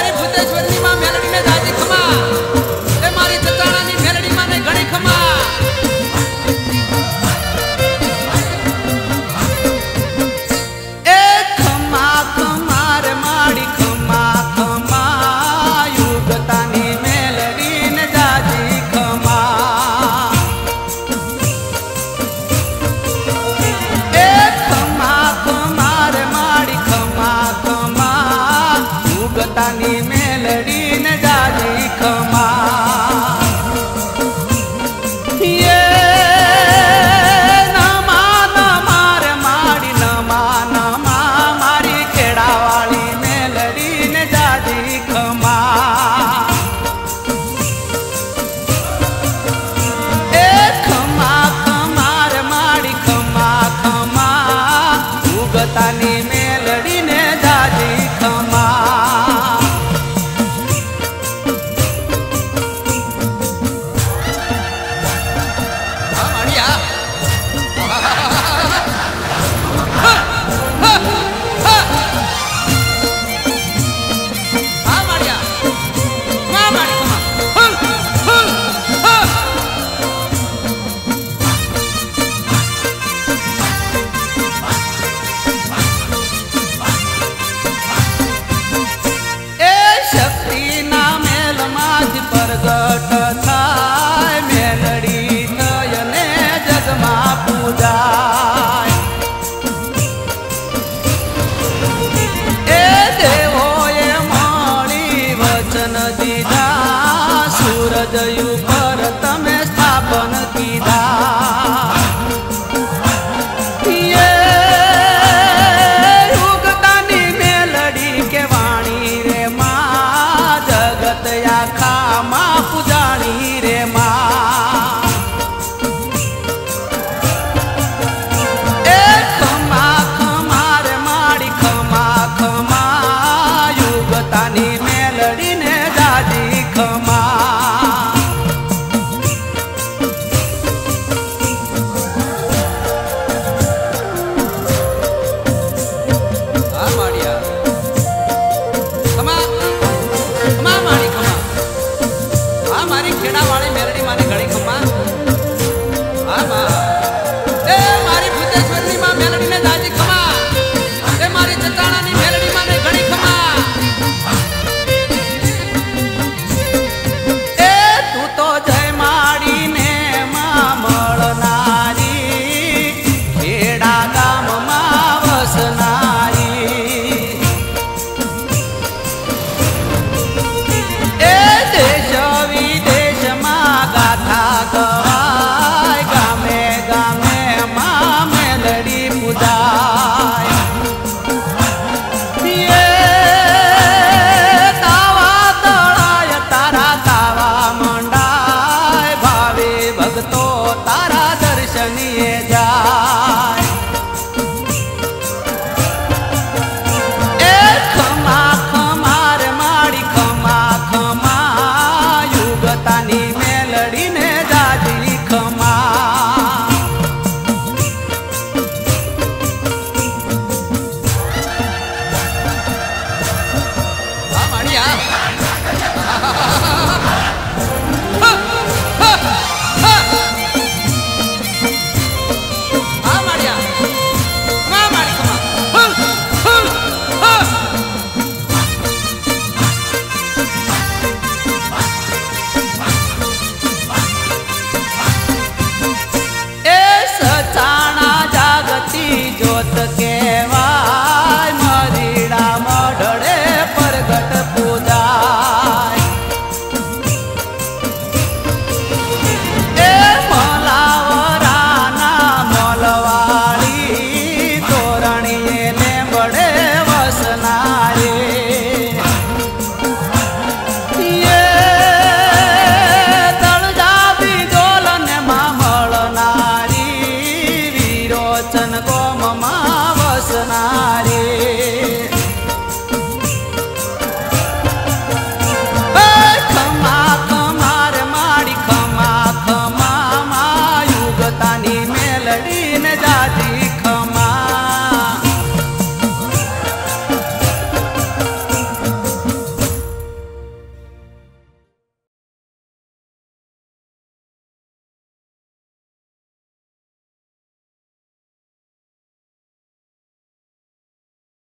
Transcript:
મારી ભૂતેશ્વરની માં મેલડીને જાજી ખમા એ મારી ચચાણાની મેલડી માં ને ઘણી ખમા એ ખમા ખમા રે માડી ખમા ખમા યુગતાની મેલડીને જાજી ખમા એ ખમા ખમા રે માડી ખમા ખમા યુગતાની મેલડીને જાજી ખમા નમા નમા રે માડી નમા નમા મારી ખેડાવાળી મેલડીને જાજી ખમા એ ખમા ખમા રે માડી ખમા ખમા ઉગતાની મેલડીને જાજી ખમા પ્રગટ થાય મેલડી નયને જગમાં પૂજાય એ દેવોએ મળી વચન દીધા સૂરજ ઉપર તમે સ્થાપન કીધા યુગતાની મેલડી કે વાણી રે માં જગત આખા માં પૂજાણી રે માં એ ખમા ખમા રે માડી ખમા ખમા યુગતાની મેલડીને જાજી ખમા આ માડિયા ખમા ખમા માડી ખમા આ મારી ખેડાવાળી મેલડી માને ઘણી ખમા આ માં એ મારી ભૂતેશ્વરની માં મેલડીને જાજી ખમા એ મારી ચચાણાની મેલડી માને ઘણી ખમા એ તું તો જય માડીને માં મળનારી ખેડા ગામમાં વસનારી એ દેશ વિદેશમાં ગાથા ગવાય ગામે ગામે માં મેલડી પૂજાય તાવા તળાય તારા તાવા મંડાય ભાવે ભક્તો તારા દર્શનીએ જાય એ ખમા ખમા રે માડી ખમા ખમા યુગતાની મેલડીને જાજી ખમા આ માડિયા